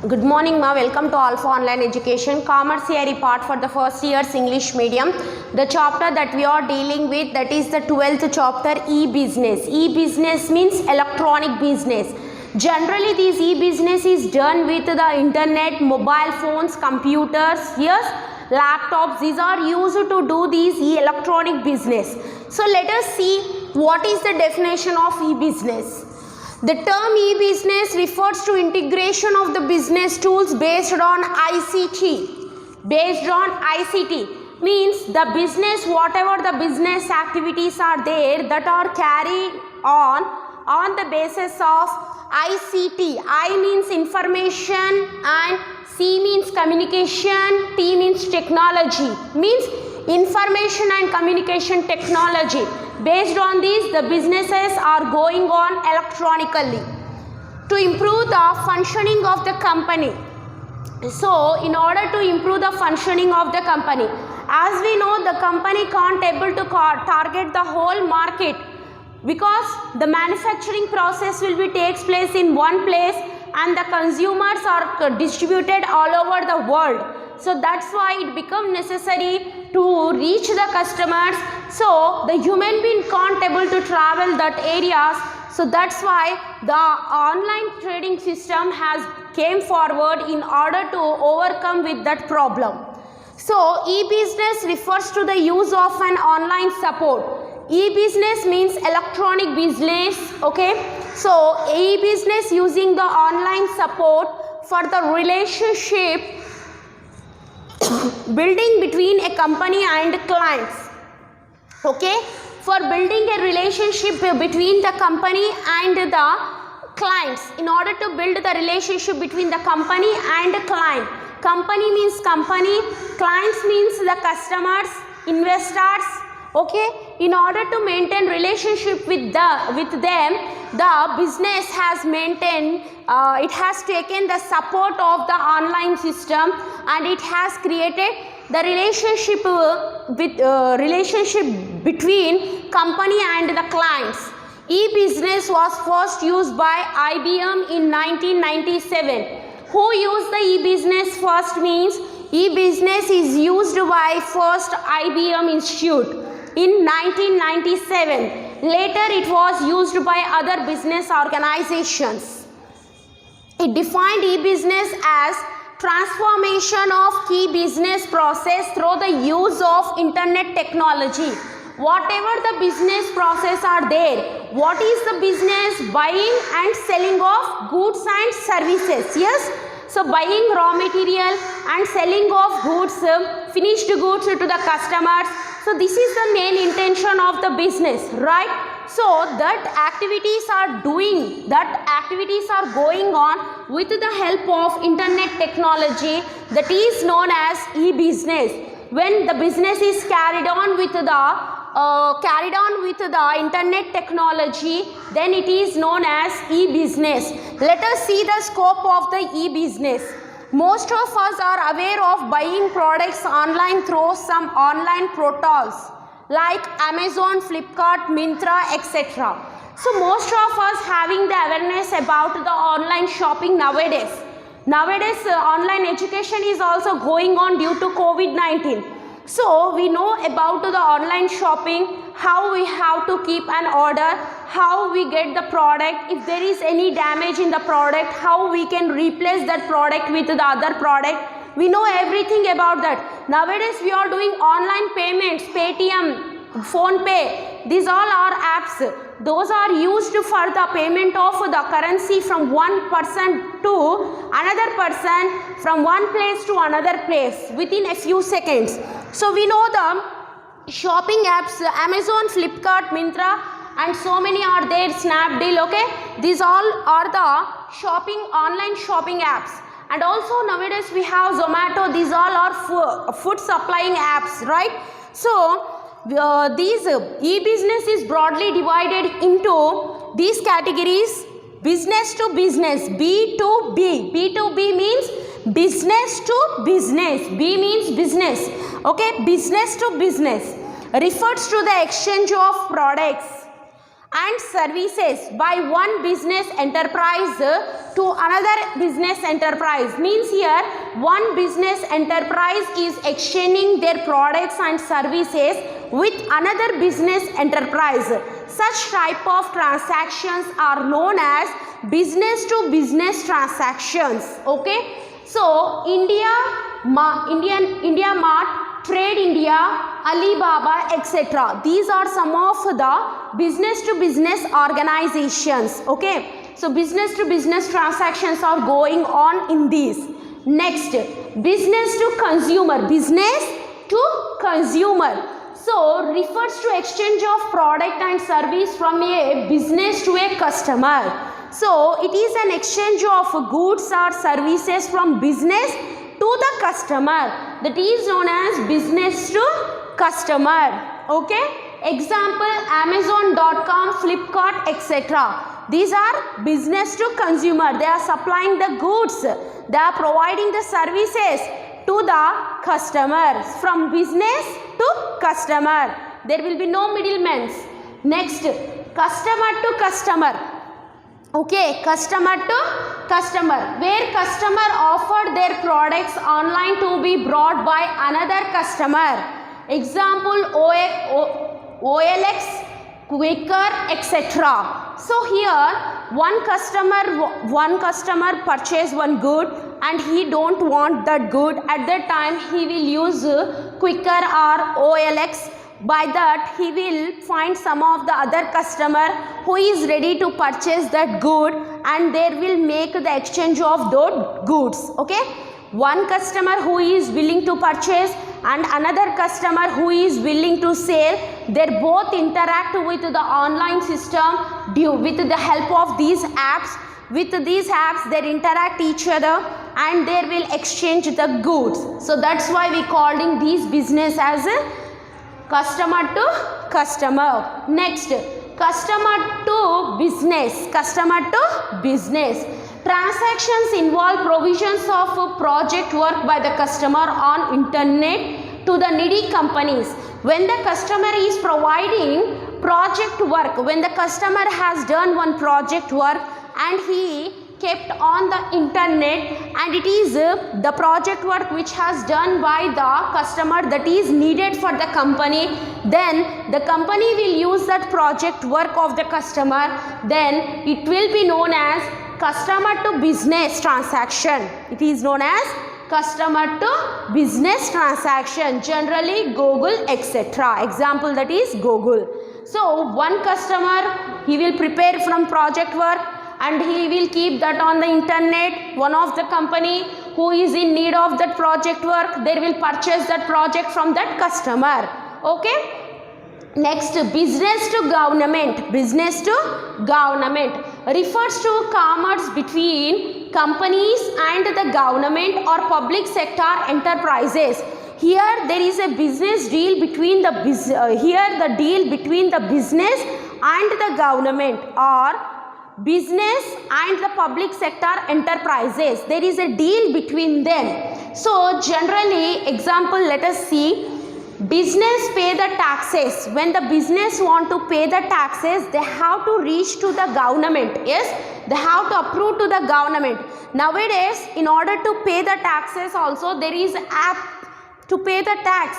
Good morning, ma. Welcome to Alpha Online Education. Commerce theory part for the first year's English medium. The chapter that we are dealing with, that is the 12th chapter, e-business. E-business means electronic business. Generally, this e-business is done with the internet, mobile phones, computers, yes, laptops. These are used to do these electronic business. So let us see what is the definition of e-business. The term e-business refers to integration of the business tools based on ICT. Based on ICT means the business, whatever the business activities are there that are carried on the basis of ICT. I means information and C means communication, T means technology, means information and communication technology. Based on these, the businesses are going on electronically to improve the functioning of the company. So, in order to improve the functioning of the company, as we know, the company can't able to target the whole market because the manufacturing process will be takes place in one place and the consumers are distributed all over the world. So that's why it becomes necessary to reach the customers. So the human being can't able to travel that areas. So that's why the online trading system has came forward in order to overcome with that problem. So e-business refers to the use of an online support. E-business means electronic business, okay. So e-business using the online support for the relationship building between a company and clients, okay. For building a relationship between the company and the clients, in order to build the relationship between the company and the client. Company means company, clients means the customers, investors, okay. In order to maintain relationship with them, the business has maintained, it has taken the support of the online system and it has created the relationship relationship between company and the clients. E-business was first used by IBM in 1997. Who used the e-business first means e-business is used by first IBM Institute in 1997. Later it was used by other business organizations. It defined e-business as transformation of key business process through the use of internet technology. Whatever the business process are there, what is the business? Buying and selling of goods and services, yes. So buying raw material and selling of goods, finished goods to the customers. So this is the main intention of the business, right? So that activities are going on with the help of internet technology, that is known as e-business. When the business is carried on with the internet technology, then it is known as e-business. Let us see the scope of the e-business. Most of us are aware of buying products online through some online portals like Amazon, Flipkart, Myntra, etc. So most of us having the awareness about the online shopping nowadays. Nowadays online education is also going on due to COVID-19. So we know about the online shopping, how we have to keep an order, how we get the product, if there is any damage in the product, how we can replace that product with the other product. We know everything about that. Nowadays we are doing online payments, Paytm, PhonePe, these all are apps. Those are used for the payment of the currency from one person to another person, from one place to another place within a few seconds. So we know the shopping apps, Amazon, Flipkart, Myntra, and so many are there, Snapdeal, okay. These all are the online shopping apps. And also nowadays we have Zomato, these all are food supplying apps, right? So these e-business is broadly divided into these categories: business to business, B2B. B2B means business to business, B means business, okay. Business to business refers to the exchange of products and services by one business enterprise to another business enterprise. Means here one business enterprise is exchanging their products and services with another business enterprise. Such type of transactions are known as business to business transactions. Okay. So India Mart, Trade India, Alibaba, etc. These are some of the business to business organizations. Okay. So business to business transactions are going on in these. Next, business to consumer. Business to consumer. So refers to exchange of product and service from a business to a customer. So it is an exchange of goods or services from business to the customer. That is known as business to customer. Okay. Example, Amazon.com, Flipkart, etc. These are business to consumer. They are supplying the goods. They are providing the services to the customer. From business to customer. There will be no middlemen. Next, customer to customer. Okay, customer to customer, where customer offered their products online to be brought by another customer. Example, OLX, Quaker, etc. So here one customer purchase one good and he don't want that good. At that time he will use Quaker or OLX. By that he will find some of the other customer who is ready to purchase that good and they will make the exchange of those goods. Okay. One customer who is willing to purchase and another customer who is willing to sell, they both interact with the online system with the help of these apps. With these apps they interact each other and they will exchange the goods. So that's why we calling these business as a customer to customer. Next, customer to business. Customer to business. Transactions involve provisions of project work by the customer on internet to the needy companies. When the customer is providing project work, when the customer has done one project work and he kept on the internet and it is the project work which has done by the customer that is needed for the company, then the company will use that project work of the customer, then it will be known as customer to business transaction. It is known as customer to business transaction, generally Google, etc. Example, that is Google. So one customer, he will prepare from project work and he will keep that on the internet. One of the company who is in need of that project work, they will purchase that project from that customer. Okay. Next, business to government. Business to government refers to commerce between companies and the government or public sector enterprises. Here there is a business deal between the deal between the business and the government or business and the public sector enterprises. There is a deal between them. So generally, example, let us see. Business pay the taxes. When the business want to pay the taxes, they have to reach to the government. Yes, they have to approve to the government. Nowadays, in order to pay the taxes also, there is app to pay the tax.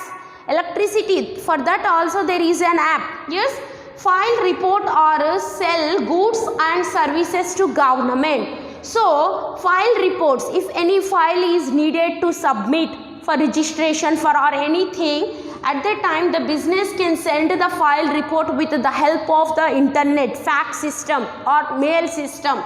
Electricity, for that also there is an app. Yes, file report or sell goods and services to government. So file reports, if any file is needed to submit for registration for or anything, at that time the business can send the file report with the help of the internet, fax system or mail system.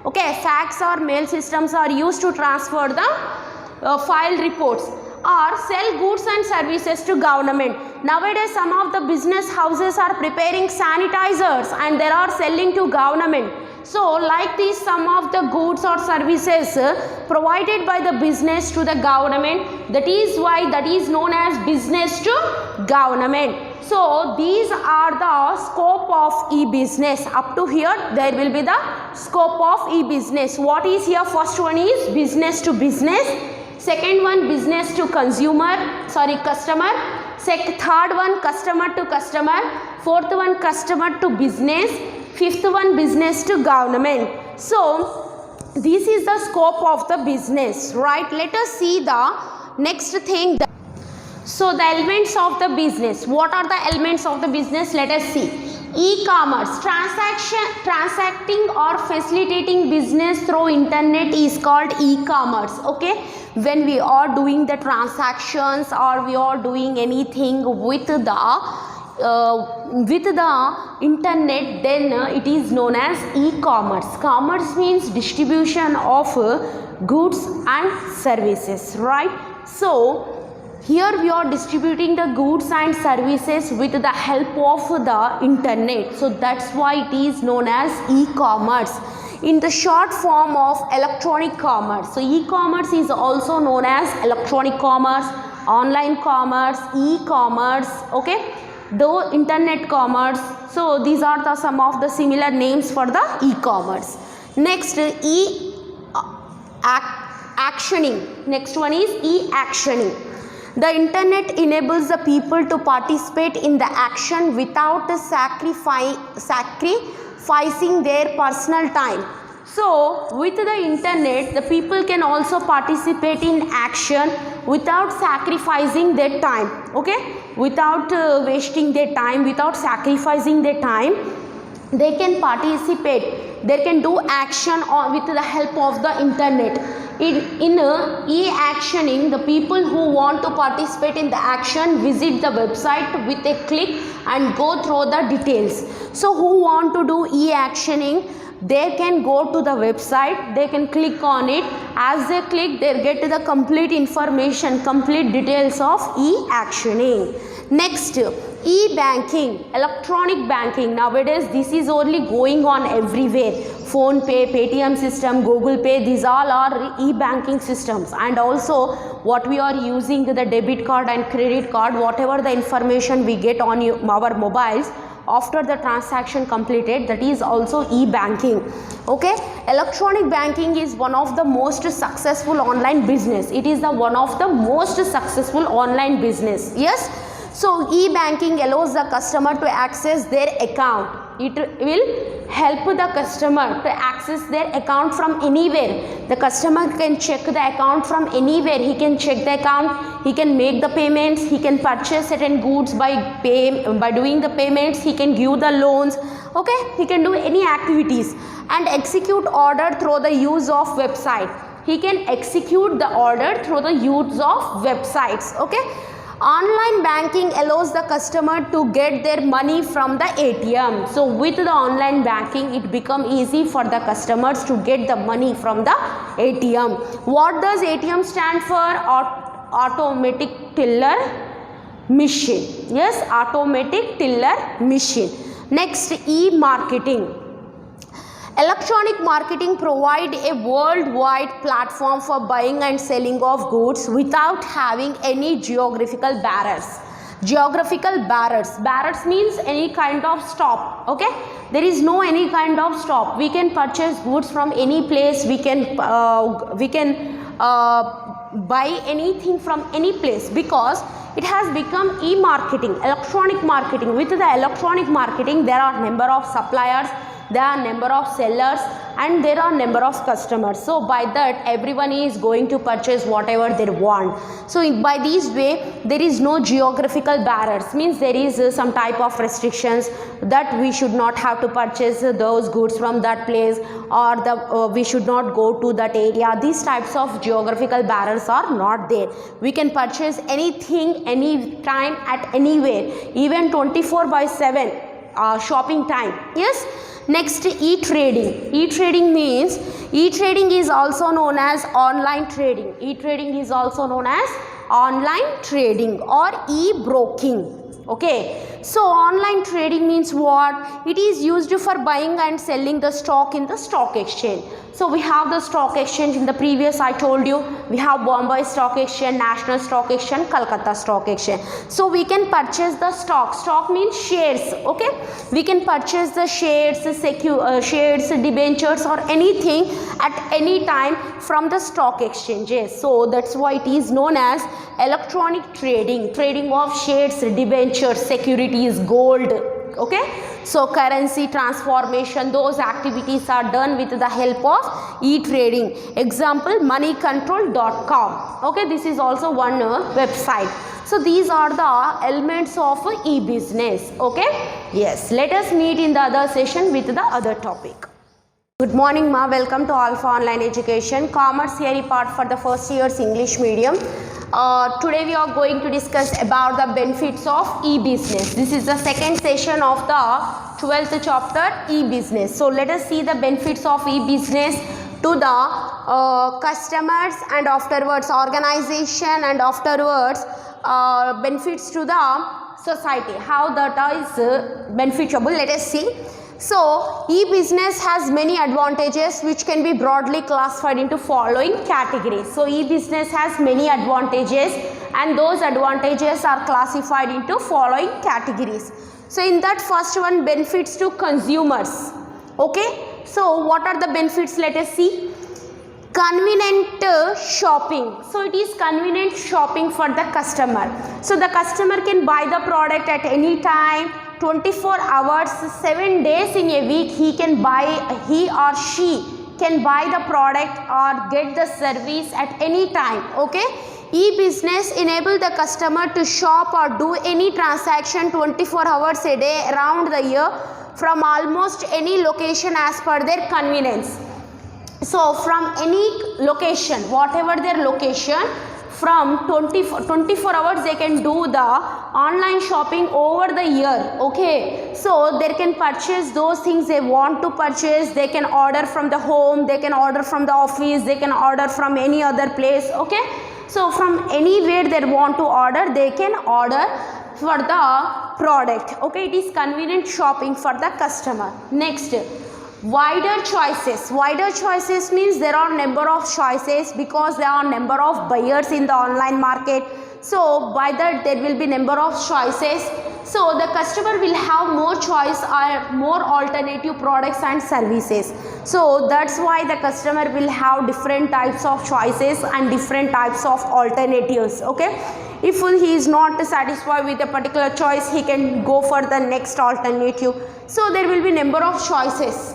Okay, fax or mail systems are used to transfer the file reports or sell goods and services to government. Nowadays some of the business houses are preparing sanitizers and they are selling to government. So like this, some of the goods or services provided by the business to the government, that is why that is known as business to government. So these are the scope of e-business. Up to here there will be the scope of e-business. What is here? First one is business to business. Second one, business to customer. Third one, customer to customer. Fourth one, customer to business. Fifth one, business to government. So this is the scope of the business, right? Let us see the next thing. So the elements of the business. What are the elements of the business? Let us see. E-commerce, transacting or facilitating business through internet is called e-commerce. Okay, when we are doing the transactions or we are doing anything with the internet, then it is known as e-commerce. Commerce means distribution of goods and services, right? So here we are distributing the goods and services with the help of the internet. So that's why it is known as e-commerce, in the short form of electronic commerce. So e-commerce is also known as electronic commerce, online commerce, e-commerce, okay, the internet commerce. So these are the some of the similar names for the e-commerce. Next, actioning. Next one is e-actioning. The internet enables the people to participate in the action without sacrificing their personal time. So with the internet, the people can also participate in action without sacrificing their time, okay, without wasting their time, without sacrificing their time. They can participate, they can do action with the help of the internet. In e-actioning, the people who want to participate in the action visit the website with a click and go through the details. So who want to do e-actioning, they can go to the website, they can click on it. As they click, they get the complete information, complete details of e-actioning. Next, e-banking, electronic banking. Nowadays this is only going on everywhere. Phone Pay, Paytm system, Google Pay, these all are e-banking systems. And also what we are using, the debit card and credit card, whatever the information we get on our mobiles after the transaction completed, that is also e-banking. Okay, electronic banking is one of the most successful online business. It is the one of the most successful online business. Yes. So e-banking allows the customer to access their account. It will help the customer to access their account from anywhere. The customer can check the account from anywhere. He can check the account, he can make the payments, he can purchase certain goods by doing the payments, he can give the loans, okay, he can do any activities and execute order through the use of website. He can execute the order through the use of websites, okay. Online banking allows the customer to get their money from the ATM. So with the online banking, it become easy for the customers to get the money from the ATM. What does ATM stand for? Automatic teller machine. Yes, automatic teller machine. Next, e-marketing. Electronic marketing provide a worldwide platform for buying and selling of goods without having any geographical barriers. Geographical barriers. Barriers means any kind of stop. Okay, there is no any kind of stop. We can purchase goods from any place. We can buy anything from any place because it has become e-marketing, electronic marketing. With the electronic marketing, there are number of suppliers, there are number of sellers, and there are number of customers. So by that, everyone is going to purchase whatever they want. So by this way, there is no geographical barriers, means there is some type of restrictions that we should not have to purchase those goods from that place, or we should not go to that area. These types of geographical barriers are not there. We can purchase anything, anytime, at anywhere, even 24/7 shopping time. Yes. Next, e-trading. E-trading means, e-trading is also known as online trading. E-trading is also known as online trading or e-broking. Okay, so online trading means what? It is used for buying and selling the stock in the stock exchange. So we have the stock exchange. In the previous I told you, we have Bombay Stock Exchange, National Stock Exchange, Kolkata Stock Exchange. So we can purchase the stock. Stock means shares. Okay, we can purchase the shares, shares, debentures, or anything at any time from the stock exchanges. So that's why it is known as electronic trading. Trading of shares, debentures, securities, gold, Okay, so currency transformation, those activities are done with the help of e-trading. Example, moneycontrol.com. Okay, this is also one website. So these are the elements of e-business. Okay, yes, let us meet in the other session with the other topic. Good morning ma, welcome to Alpha Online Education, Commerce Theory part for the first year's English medium. Today we are going to discuss about the benefits of e-business. This is the second session of the 12th chapter, e-business. So let us see the benefits of e-business to the customers and afterwards organization and afterwards benefits to the society, how that is beneficiable. Let us see. So e-business has many advantages which can be broadly classified into following categories. So e-business has many advantages and those advantages are classified into following categories. So in that first one, benefits to consumers. Okay, so what are the benefits? Let us see. Convenient shopping. So it is convenient shopping for the customer. So the customer can buy the product at any time, 24 hours, 7 days in a week. He or she can buy the product or get the service at any time. Okay, e-business enable the customer to shop or do any transaction 24 hours a day around the year from almost any location as per their convenience. So from any location, whatever their location, from 24 hours they can do the online shopping over the year. Okay, so they can purchase those things they want to purchase. They can order from the home, they can order from the office, they can order from any other place. Okay, so from anywhere they want to order, they can order for the product. Okay, it is convenient shopping for the customer. Next, wider choices. Wider choices means there are number of choices because there are number of buyers in the online market. So by that there will be number of choices. So the customer will have more choice or more alternative products and services. So that's why the customer will have different types of choices and different types of alternatives. Okay, if he is not satisfied with a particular choice, he can go for the next alternative. So there will be number of choices.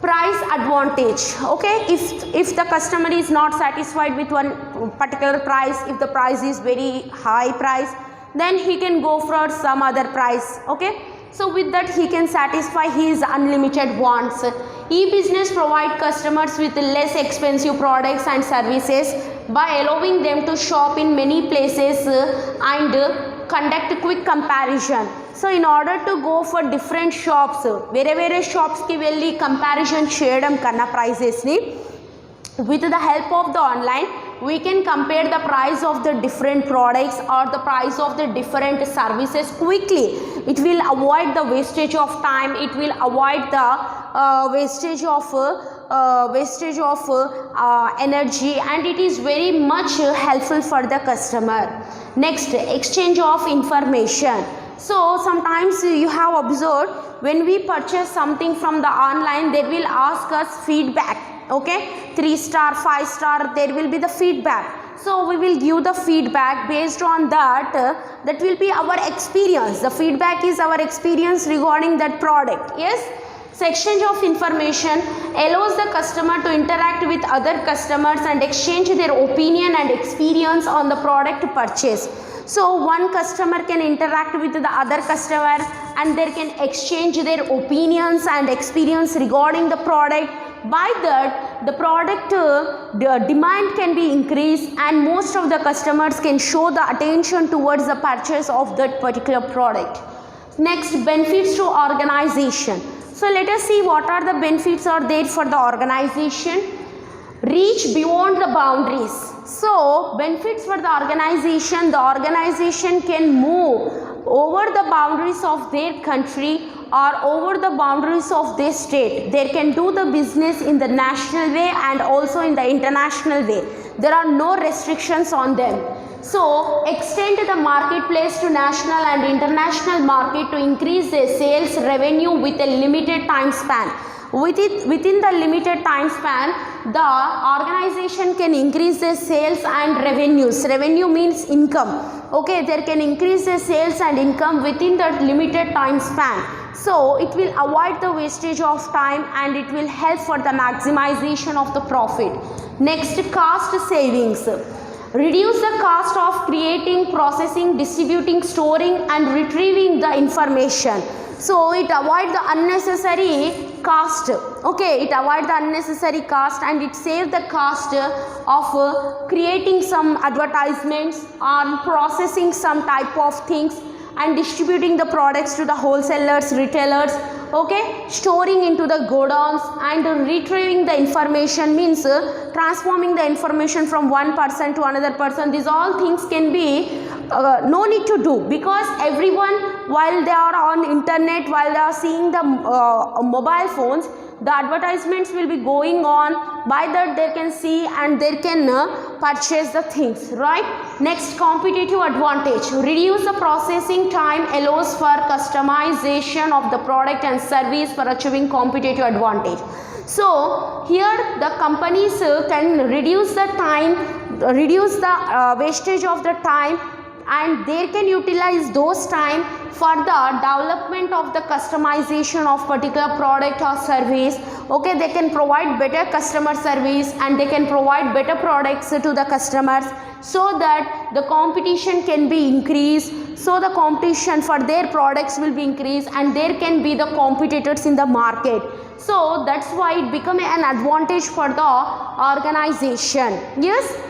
Price advantage. Okay, if the customer is not satisfied with one particular price, if the price is very high price, then he can go for some other price. Okay, so with that he can satisfy his unlimited wants. E-business provide customers with less expensive products and services by allowing them to shop in many places and conduct quick comparison. So in order to go for different shops, వేరే shops ki velli comparison cheyadam kanna prices ni, with the help of the online we can compare the price of the different products or the price of the different services quickly. It will avoid the wastage of time, it will avoid the wastage of energy, and it is very much helpful for the customer. Next, exchange of information. So sometimes you have observed when we purchase something from the online, they will ask us feedback. Okay, 3 star, 5 star, there will be the feedback. So we will give the feedback. Based on that, that will be our experience. The feedback is our experience regarding that product. Yes. So exchange of information allows the customer to interact with other customers and exchange their opinion and experience on the product purchase. So one customer can interact with the other customer and they can exchange their opinions and experience regarding the product. By that, the product demand can be increased and most of the customers can show the attention towards the purchase of that particular product. Next, benefits to organization. So let us see what are the benefits are there for the organization. Reach beyond the boundaries. So benefits for the organization can move over the boundaries of their country or over the boundaries of their state. They can do the business in the national way and also in the international way. There are no restrictions on them. So extend the marketplace to national and international market to increase their sales revenue with a limited time span. Within the limited time span, the organization can increase their sales and revenues. Revenue means income. Okay, they can increase their sales and income within that limited time span. So it will avoid the wastage of time and it will help for the maximization of the profit. Next, cost savings. Reduce the cost of creating, processing, distributing, storing and retrieving the information. So it avoids the unnecessary cost. Okay, it avoids the unnecessary cost and it saves the cost of creating some advertisements or processing some type of things and distributing the products to the wholesalers, retailers, okay, storing into the godowns and retrieving the information means transforming the information from one person to another person. These all things can be no need to do, because everyone, while they are on internet, while they are seeing the mobile phones, the advertisements will be going on. By that they can see and they can purchase the things, right? Next, competitive advantage. Reduce the processing time, allows for customization of the product and service for achieving competitive advantage. So here the companies can reduce the time, reduce the wastage of the time, and they can utilize those time for the development of the customization of particular product or service. Okay, they can provide better customer service and they can provide better products to the customers, so that the competition can be increased, so the competition for their products will be increased and there can be the competitors in the market. So that's why it become an advantage for the organization. Yes.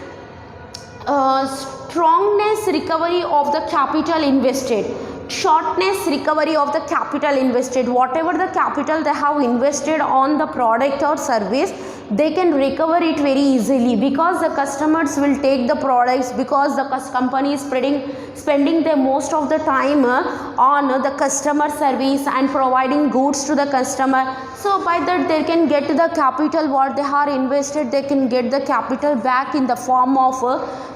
Strongness recovery of the capital invested. Shortness recovery of the capital invested. Whatever the capital they have invested on the product or service, they can recover it very easily, because the customers will take the products, because the company is spending the most of the time on the customer service and providing goods to the customer. So by that they can get the capital what they are invested, they can get the capital back in the form of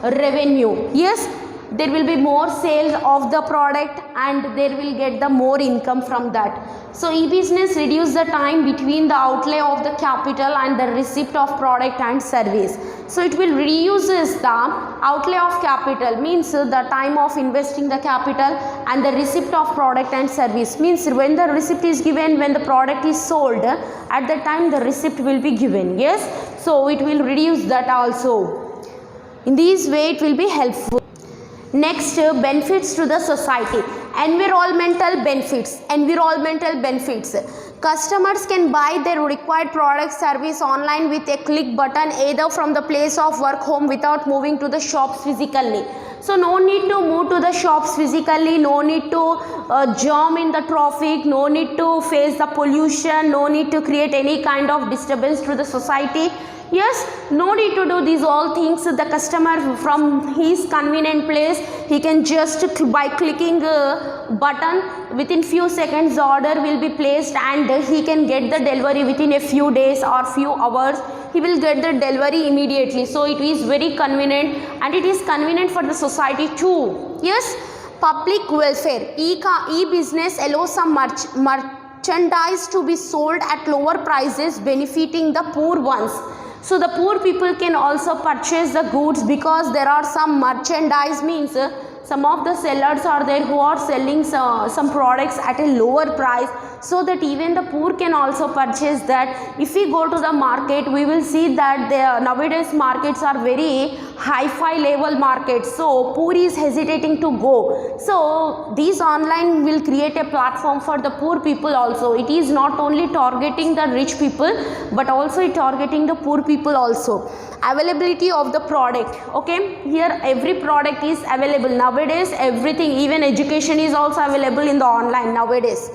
revenue. Yes, there will be more sales of the product and they will get the more income from that. So e-business reduce the time between the outlay of the capital and the receipt of product and service. So it will reduces the outlay of capital, means the time of investing the capital, and the receipt of product and service, means when the receipt is given, when the product is sold, at that time the receipt will be given. Yes, so it will reduce that also. In this way it will be helpful. Next, benefits to the society. Environmental benefits. Environmental benefits. Customers can buy their required product service online with a click button, either from the place of work, home, without moving to the shops physically. So no need to move to the shops physically, no need to jam in the traffic, no need to face the pollution, no need to create any kind of disturbance to the society. Yes, no need to do these all things. The customer from his convenient place, he can just by clicking a button, within few seconds the order will be placed and he can get the delivery within a few days or few hours. He will get the delivery immediately. So it is very convenient and it is convenient for the society too. Yes, public welfare. E-business allows some merchandise to be sold at lower prices, benefiting the poor ones. So the poor people can also purchase the goods, because there are some merchandise, means some of the sellers are there who are selling some products at a lower price, so that even the poor can also purchase that. If we go to the market, we will see that nowadays markets are very hi-fi level markets, so poor is hesitating to go. So these online will create a platform for the poor people also. It is not only targeting the rich people but also targeting the poor people also. Availability of the product. Okay, here every product is available nowadays. Everything, even education is also available in the online nowadays.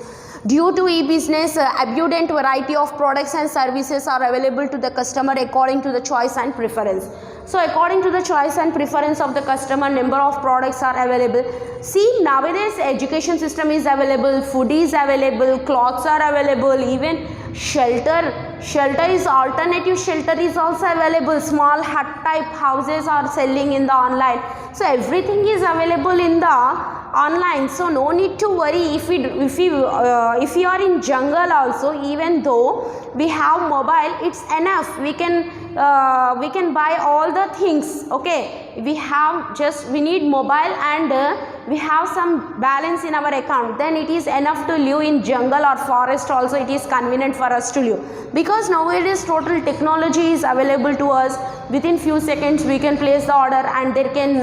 Due to e-business, abundant variety of products and services are available to the customer according to the choice and preference. So according to the choice and preference of the customer, number of products are available. See, nowadays education system is available, food is available, clothes are available, even shelter is alternative shelter is also available. Small hut type houses are selling in the online. So everything is available in the online. So no need to worry. If we are in jungle also, even though we have mobile, it's enough. We can we can buy all the things. Okay, we need mobile and we have some balance in our account, then it is enough to live in jungle or forest also. It is convenient for us to live, because nowadays total technology is available to us. Within few seconds we can place the order and they can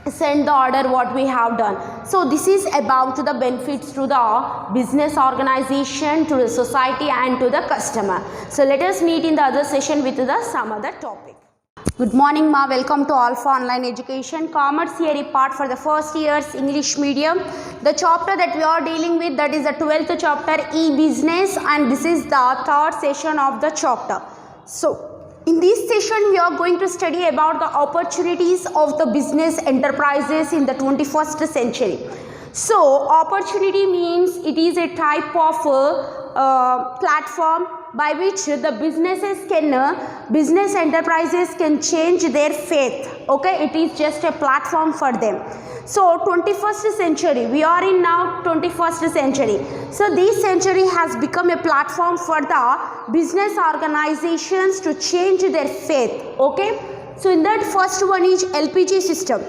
send the order what we have done. So this is about the benefits to the business organization, to the society and to the customer. So let us meet in the other session with some other topic. Good morning ma, welcome to Alpha Online Education, Commerce Theory part for the first year's English medium. The chapter that we are dealing with, that is the 12th chapter, e-business, and this is the third session of the chapter. So in this session, we are going to study about the opportunities of the business enterprises in the 21st century. So, opportunity means it is a type of platform by which the business enterprises can change their faith. Okay, it is just a platform for them. So 21st century, we are in now 21st century. So this century has become a platform for the business organizations to change their faith. Okay, so in that first one is LPG system.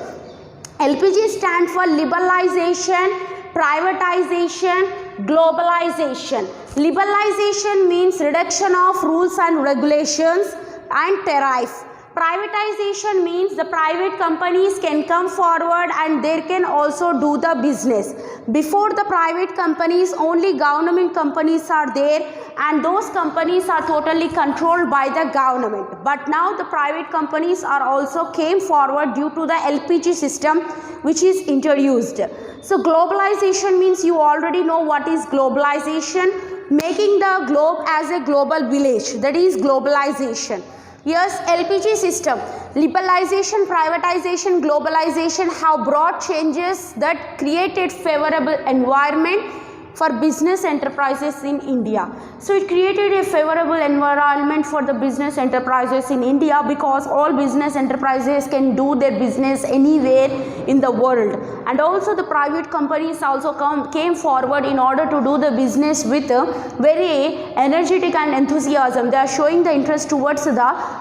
LPG stands for liberalization, privatization, globalization. Liberalization means reduction of rules and regulations and tariff. Privatization means the private companies can come forward and they can also do the business. Before the private companies, only government companies are there, and those companies are totally controlled by the government. But now the private companies are also came forward due to the LPG system which is introduced. So globalization means you already know what is globalization, making the globe as a global village, that is globalization. Yes, LPG system, liberalization, privatization, globalization have brought changes that created favorable environment for business enterprises in India. So it created a favorable environment for the business enterprises in India, because all business enterprises can do their business anywhere in the world, and also the private companies also came forward in order to do the business with very energetic and enthusiasm. They are showing the interest towards the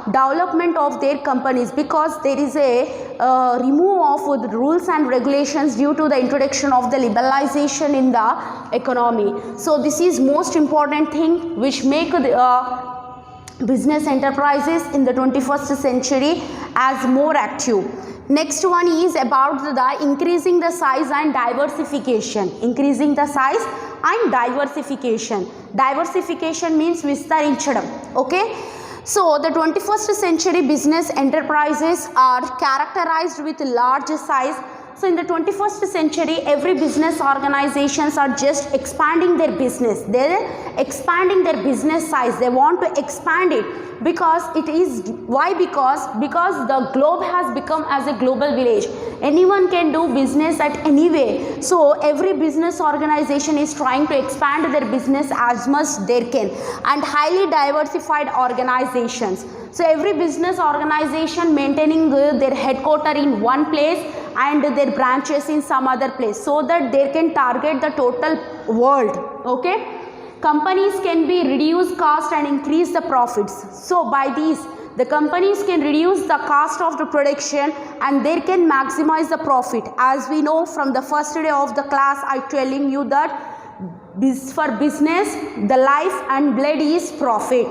development of their companies, because there is a remove of the rules and regulations due to the introduction of the liberalization in the economy. So this is most important thing which make the business enterprises in the 21st century as more active. Next one is about the increasing the size and diversification. Increasing the size and diversification. Diversification means vistarinchadam. Okay. So the 21st century business enterprises are characterized with large size. So in the 21st century, every business organizations are just expanding their business. They're expanding their business size. They want to expand it, because it is, why? Because the globe has become as a global village. Anyone can do business at anywhere. So every business organization is trying to expand their business as much they can, and highly diversified organizations. So every business organization maintaining their headquarters in one place and their branches in some other place, so that they can target the total world. Okay, companies can be reduce cost and increase the profits. So by these, the companies can reduce the cost of the production and they can maximize the profit. As we know from the first day of the class, I telling you that for business, the life and blood is profit.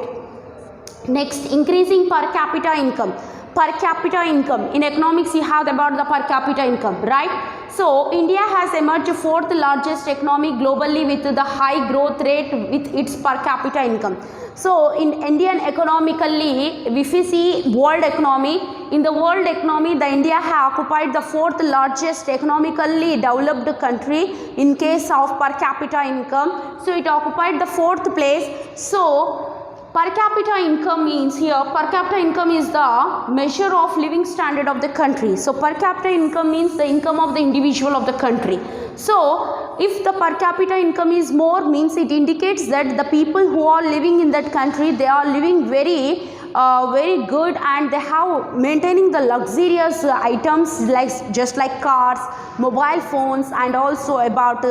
Next, increasing per capita income. Per capita income, in economics you have about the per capita income, right? So India has emerged fourth largest economy globally with the high growth rate with its per capita income. So in Indian economically, if we see world economy, in the world economy, the India has occupied the fourth largest economically developed country in case of per capita income. So it occupied the fourth place. So per capita income means here, per capita income is the measure of living standard of the country. So per capita income means the income of the individual of the country. So if the per capita income is more, means it indicates that the people who are living in that country, they are living very good, and they have maintaining the luxurious items just like cars, mobile phones, and also about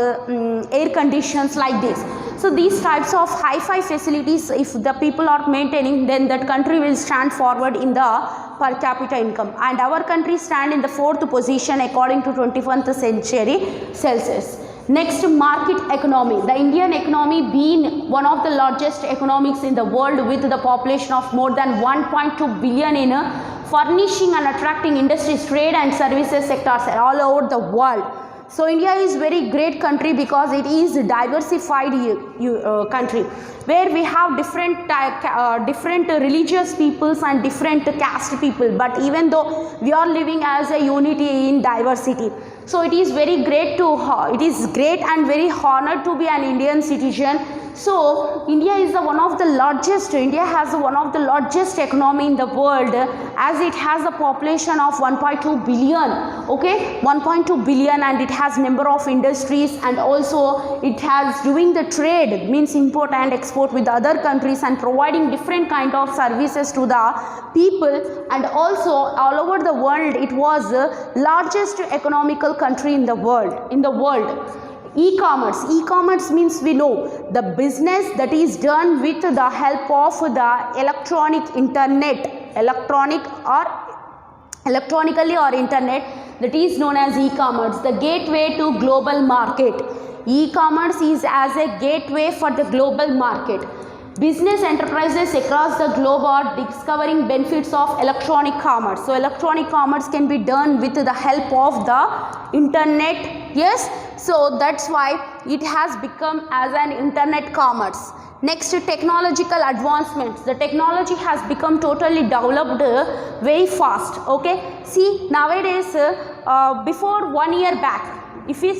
air conditions like this. So these types of hi-fi facilities, if the people are maintaining, then that country will stand forward in the per capita income, and our country stand in the 4th position according to 21st century census. Next, market economy. The Indian economy being one of the largest economics in the world with the population of more than 1.2 billion in furnishing and attracting industries, trade and services sectors all over the world. So India is very great country because it is a diversified country where we have different religious peoples and different caste people, but even though we are living as a unity in diversity. So it is very great and very honored to be an Indian citizen. So India is one of the largest, India has one of the largest economy in the world, as it has a population of 1.2 billion, okay, 1.2 billion, and it has number of industries, and also it has doing the trade, means import and export with other countries and providing different kind of services to the people, and also all over the world it was the largest economical country in the world. E-commerce means, we know, the business that is done with the help of the electronically or internet, that is known as e-commerce, the gateway to global market. E-commerce is as a gateway for the global market. Business enterprises across the globe are discovering benefits of electronic commerce. So electronic commerce can be done with the help of the internet. Yes, so that's why it has become as an internet commerce. Next, technological advancements. The technology has become totally developed very fast. Okay, see, nowadays before 1 year back, if we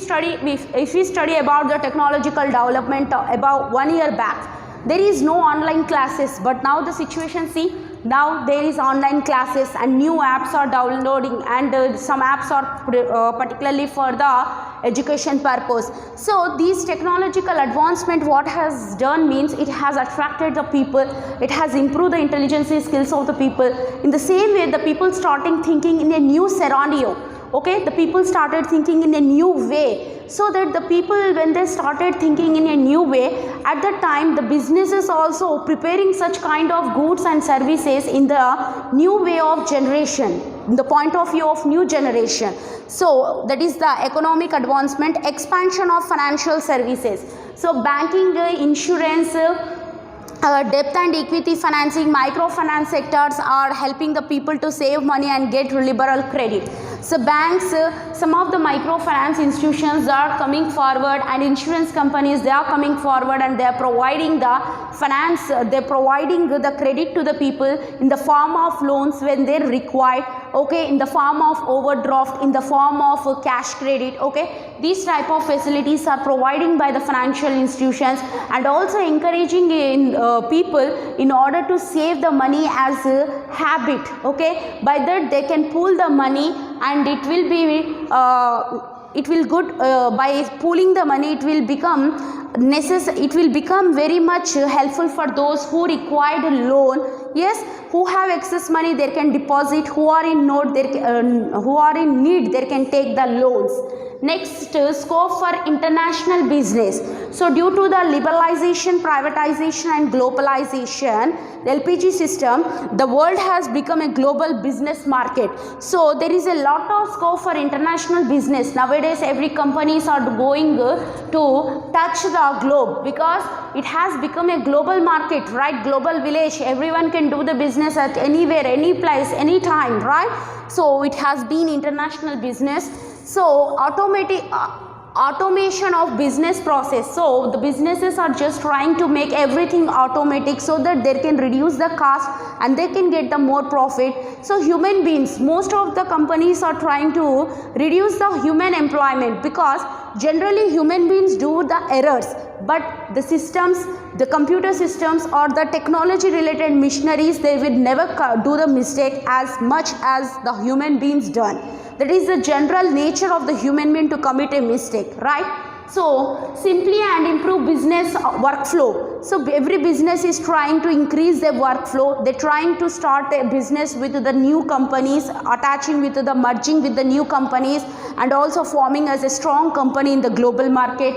study about the technological development about 1 year back, there is no online classes, but now the situation, see, now there is online classes and new apps are downloading, and some apps are particularly for the education purpose. So these technological advancement, what has done means, it has attracted the people, it has improved the intelligence skills of the people. In the same way, the people starting thinking in a new scenario. Okay, the people started thinking in a new way, so that the people, when they started thinking in a new way, at that time the businesses also preparing such kind of goods and services in the new way of generation, in the point of view of new generation. So that is the economic advancement. Expansion of financial services. So banking, insurance, debt and equity financing, microfinance sectors are helping the people to save money and get liberal credit. So banks, some of the microfinance institutions are coming forward, and insurance companies, they are coming forward, and they are providing the finance, they are providing the credit to the people in the form of loans when they are required, okay, in the form of overdraft, in the form of cash credit. Okay, these type of facilities are providing by the financial institutions, and also encouraging in people in order to save the money as a habit. Okay, by that they can pool the money, and it will be by pooling the money, it will become it will become very much helpful for those who required a loan. Yes, who have excess money, they can deposit. Who are in need, they can take the loans. Next, scope for international business. So due to the liberalization, privatization and globalization, the LPG system, the world has become a global business market. So there is a lot of scope for international business. Nowadays every companies are going to touch the globe, because it has become a global market, right? Global village, everyone can do the business at anywhere, any place, any time, right? So it has been international business. So automation of business process. So the businesses are just trying to make everything automatic, so that they can reduce the cost and they can get the more profit. So human beings, most of the companies are trying to reduce the human employment, because generally human beings do the errors, but the systems, the computer systems or the technology related machineries, they will never do the mistake as much as the human beings done. That is the general nature of the human being, to commit a mistake, right? So simply and improve business workflow. So every business is trying to increase their workflow. They're trying to start a business with the new companies, attaching with the merging with the new companies, and also forming as a strong company in the global market.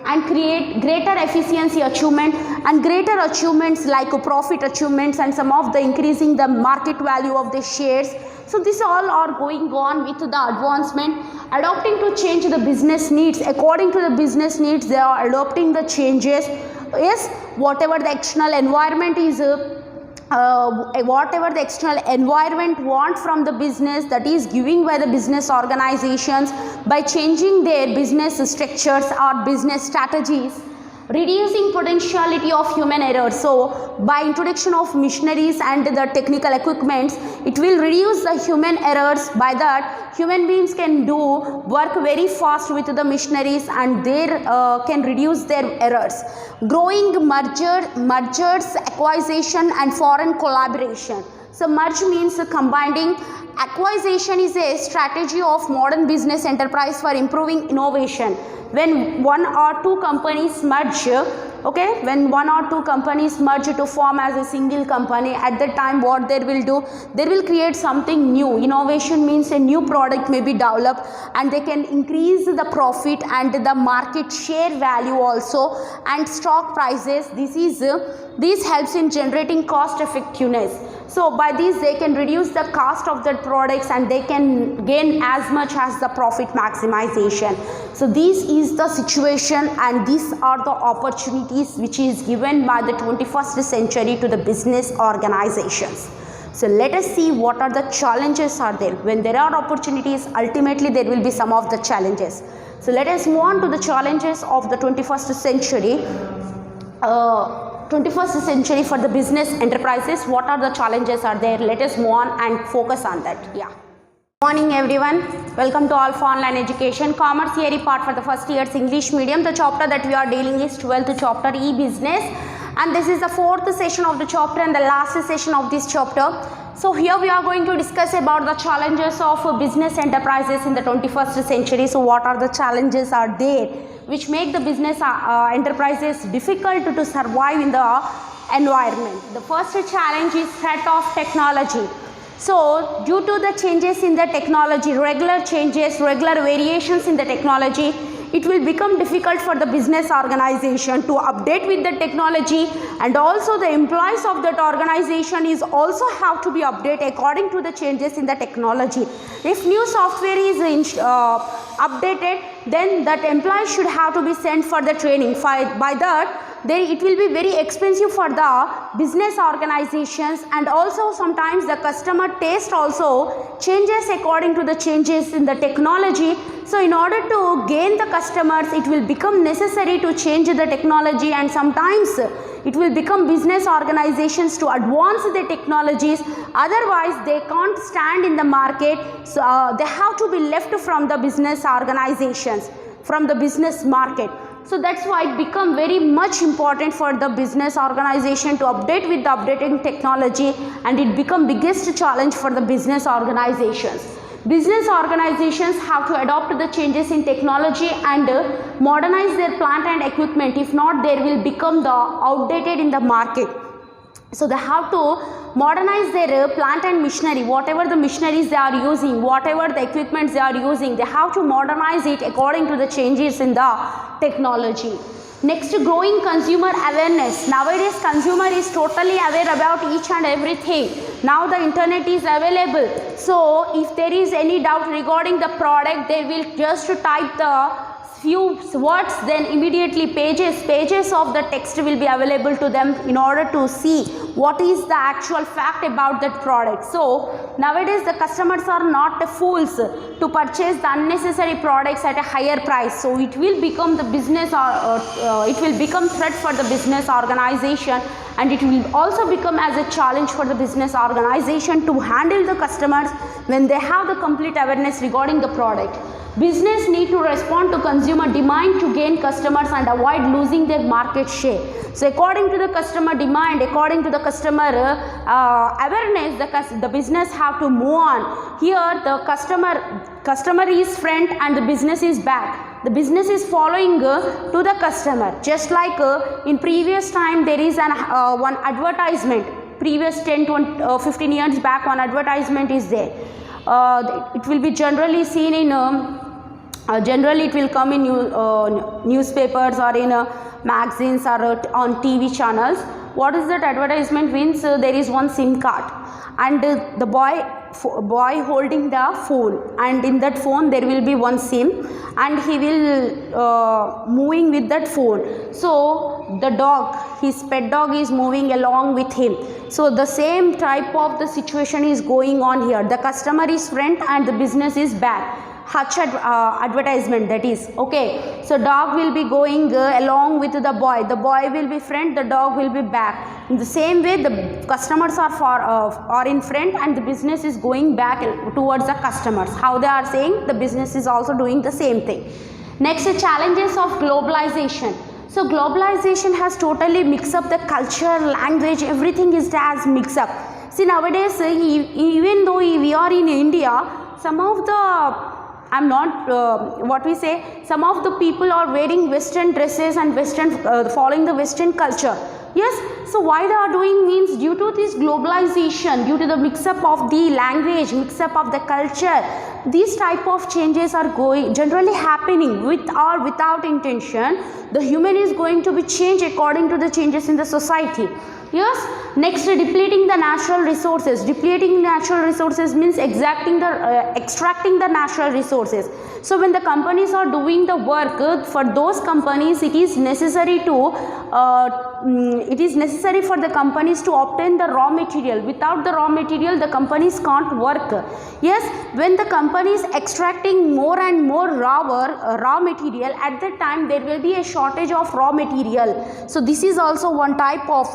and create greater efficiency achievement and greater achievements like profit achievements and some of the increasing the market value of the shares. So this all are going on with the advancement, adopting to change the business needs. According to the business needs, they are adopting the changes. Yes, whatever the external environment is whatever the external environment want from the business, that is giving by the business organizations by changing their business structures or business strategies, reducing potentiality of human error. So by introduction of machineries and the technical equipments, it will reduce the human errors. By that, human beings can do work very fast with the machineries and they can reduce their errors. Growing mergers, acquisition and foreign collaboration. So merge means combining. Acquisition is a strategy of modern business enterprise for improving innovation. When one or two companies merge, okay, when one or two companies merge to form as a single company, at that time what they will do, they will create something new. Innovation means a new product may be developed and they can increase the profit and the market share value also and stock prices. This helps in generating cost effectiveness. So by this they can reduce the cost of their products and they can gain as much as the profit maximization. So this is the situation and these are the opportunities which is given by the 21st century to the business organizations. So let us see what are the challenges are there. When there are opportunities, ultimately there will be some of the challenges. So let us move on to the challenges of the 21st century. 21st century for the business enterprises. What are the challenges are there? Let us move on and focus on that. Yeah. Morning everyone, welcome to Alpha Online Education. Commerce theory part for the first year's English medium. The chapter that we are dealing is 12th chapter, e-business, and this is the 4th session of the chapter and the last session of this chapter. So here we are going to discuss about the challenges of business enterprises in the 21st century. So what are the challenges are there which make the business enterprises difficult to survive in the environment? The first challenge is threat of technology. So due to the changes in the technology, regular changes, regular variations in the technology, it will become difficult for the business organization to update with the technology, and also the employees of that organization is also have to be updated according to the changes in the technology. If new software is updated, then that employee should have to be sent for the training. By that, it will be very expensive for the business organizations, and also sometimes the customer taste also changes according to the changes in the technology. So in order to gain the customers, it will become necessary to change the technology, and sometimes it will become business organizations to advance the technologies. Otherwise they can't stand in the market, so they have to be left from the business organizations, from the business market. So that's why it become very much important for the business organization to update with the updating technology, and it become biggest challenge for the business organizations. Business organizations have to adopt the changes in technology and modernize their plant and equipment. If not, they will become the outdated in the market. So they have to modernize their plant and machinery. Whatever the machineries they are using, whatever the equipments they are using, they have to modernize it according to the changes in the technology. Next, growing consumer awareness. Nowadays consumer is totally aware about each and everything. Now the internet is available, so if there is any doubt regarding the product, they will just type the few words, then immediately pages of the text will be available to them in order to see what is the actual fact about that product. So nowadays the customers are not fools to purchase the unnecessary products at a higher price. So it will become the business it will become threat for the business organization, and it will also become as a challenge for the business organization to handle the customers when they have the complete awareness regarding the product. Business need to respond to consumer demand to gain customers and avoid losing their market share. So according to the customer demand, according to the customer awareness, the business have to move on. Here the customer is front and the business is back. The business is following to the customer. Just like in previous time, there is one advertisement. Previous 10 to 15 years back, one advertisement is there. It will be generally seen in Generally it will come in newspapers or in magazines or on TV channels. What is that advertisement means? There is one SIM card and the boy holding the phone, and in that phone there will be one SIM, and he will moving with that phone. So the dog, his pet dog, is moving along with him. So the same type of the situation is going on here. The customer is front and the business is back. Hutch advertisement, that is okay. So dog will be going along with the boy will be front, the dog will be back. In the same way, the customers are in front and the business is going back towards the customers. How they are saying, the business is also doing the same thing. Next, challenges of globalization. So globalization has totally mixed up the culture, language, everything is as mixed up. See, nowadays even though we are in India, some of the some of the people are wearing western dresses and following the western culture. Yes, so why they are doing means due to this globalization, due to the mix up of the language, mix up of the culture, these type of changes are generally happening with or without intention. The human is going to be changed according to the changes in the society. Yes, next, depleting the natural resources. Depleting natural resources means extracting the natural resources. So when the companies are doing the work, for those companies it is necessary for the companies to obtain the raw material. Without the raw material, the companies can't work. Yes, when the company is extracting more and more raw material, at that time there will be a shortage of raw material. So this is also one type of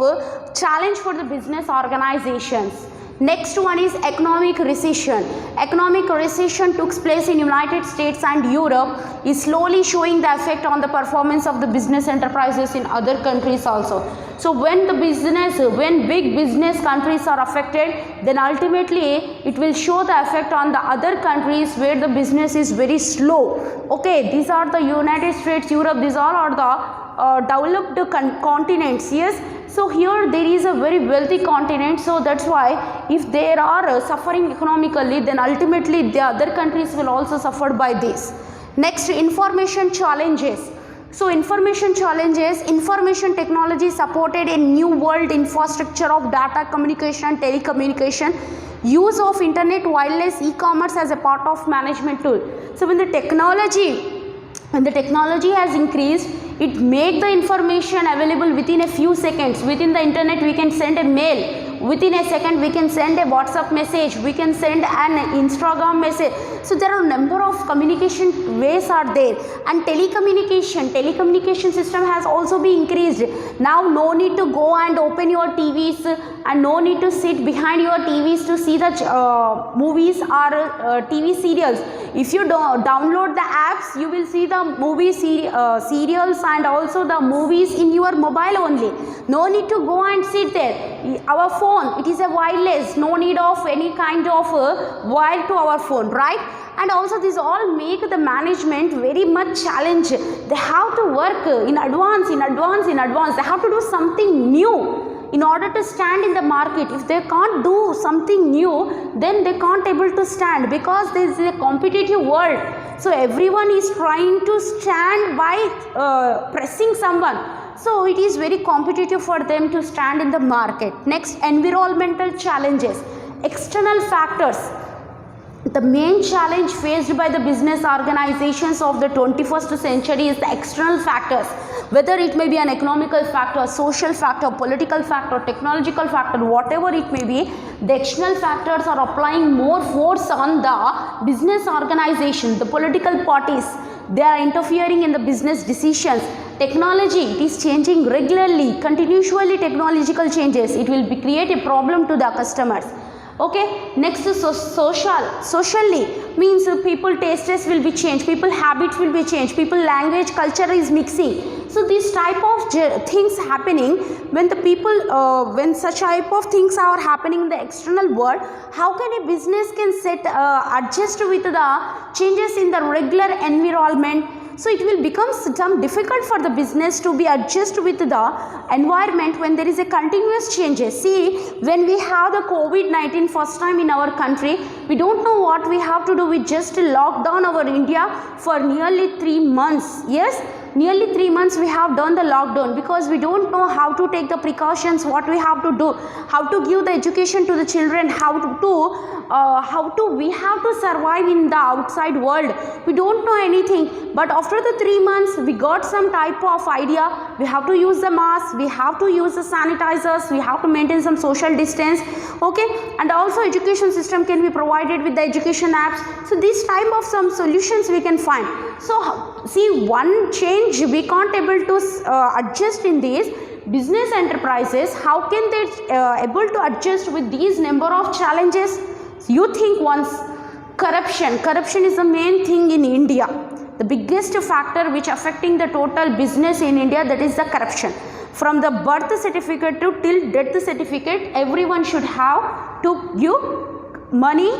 challenge for the business organizations. Next one is economic recession. Economic recession took place in United States and Europe, is slowly showing the effect on the performance of the business enterprises in other countries also. So when big business countries are affected, then ultimately it will show the effect on the other countries where the business is very slow. Okay, these are the United States, Europe, these all are the developed continents. Yes, so here there is a very wealthy continent, so that's why if they are suffering economically, then ultimately the other countries will also suffer by this. Next, information challenges. So information challenges, information technology supported a new world infrastructure of data communication and telecommunication, use of internet, wireless, e-commerce as a part of management tool. So when the technology has increased, it make the information available within a few seconds. Within the internet we can send a mail, within a second we can send a WhatsApp message, we can send an Instagram message. So there are a number of communication ways are there, and telecommunication system has also been increased. Now no need to go and open your TVs and no need to sit behind your TVs to see the movies or TV serials. If you download the apps, you will see the movie serials and also the movies in your mobile only. No need to go and sit there. Our phone, it is a wireless, no need of any kind of wire to our phone, right? And also these all make the management very much challenge. They have to work in advance. They have to do something new in order to stand in the market. If they can't do something new, then they can't able to stand, because there is a competitive world. So everyone is trying to stand by pressing someone. So it is very competitive for them to stand in the market. Next, environmental challenges. External factors. The main challenge faced by the business organizations of the 21st century is the external factors. Whether it may be an economical factor, social factor, political factor, technological factor, whatever it may be, the external factors are applying more force on the business organization, the political parties. They are interfering in the business decisions. Technology, it is changing regularly, continually technological changes. It will create a problem to the customers. Okay, next is socially means people tastes will be changed, people habits will be changed, people language, culture is mixing. So this type of things happening when the people when such type of things are happening in the external world, how can a business can adjust with the changes in the regular environment? So it will become some difficult for the business to be adjust with the environment when there is a continuous changes. See, when we have the COVID-19 first time in our country, we don't know what we have to do. We just locked down our India for nearly 3 months. Yes, nearly 3 months we have done the lockdown because we don't know how to take the precautions, what we have to do, how to give the education to the children, we have to survive in the outside world. We don't know anything, but after the 3 months we got some type of idea. We have to use the mask, we have to use the sanitizers, we have to maintain some social distance, okay, and also education system can be provided with the education apps. So this type of some solutions we can find. So see, one change we can't able to adjust in these business enterprises. How can they able to adjust with these number of challenges? You think once, corruption is the main thing in India. The biggest factor which affecting the total business in India, that is the corruption. From the birth certificate to till death certificate, everyone should have to give money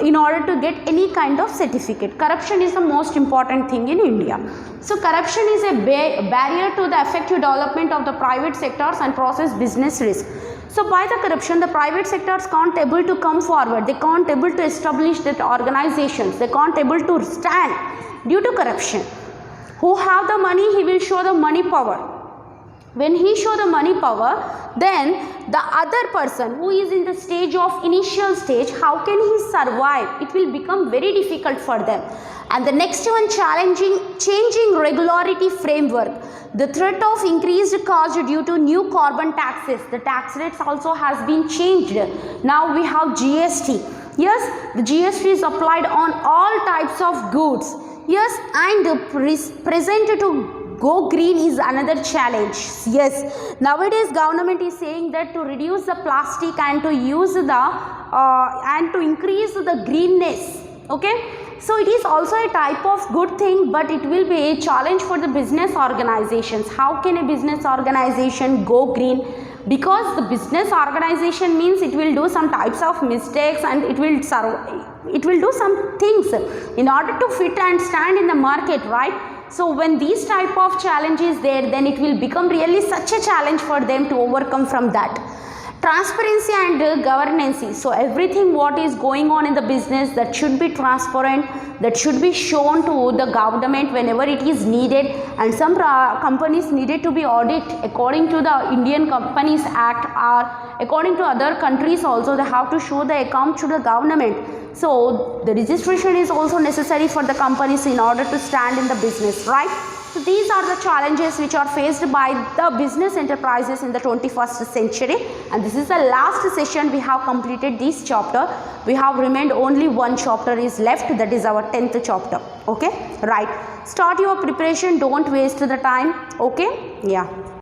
in order to get any kind of certificate. Corruption is the most important thing in India. So corruption is a barrier to the effective development of the private sectors and process business risk. So by the corruption, the private sectors can't able to come forward, they can't able to establish that organizations, they can't able to stand due to corruption. Who have the money, he will show the money power. When he show the money power, then the other person who is in the stage of initial stage, how can he survive? It will become very difficult for them. And the next one, changing regularity framework. The threat of increased cost due to new carbon taxes. The tax rates also has been changed. Now we have GST. Yes, the GST is applied on all types of goods. Yes, and present to go green is another challenge. Yes, nowadays government is saying that to reduce the plastic and to use the and to increase the greenness. Okay, so it is also a type of good thing, but it will be a challenge for the business organizations. How can a business organization go green? Because the business organization means it will do some types of mistakes and it will do some things in order to fit and stand in the market, right? So when these type of challenges there, then it will become really such a challenge for them to overcome from that. Transparency and governance. So everything what is going on in the business, that should be transparent, that should be shown to the government whenever it is needed, and some companies needed to be audited according to the Indian Companies Act, or according to other countries also they have to show the account to the government. So the registration is also necessary for the companies in order to stand in the business, right? So these are the challenges which are faced by the business enterprises in the 21st century, and this is the last session. We have completed this chapter. We have remained only one chapter is left, that is our 10th chapter. Okay, right. Start your preparation, don't waste the time. Okay, yeah.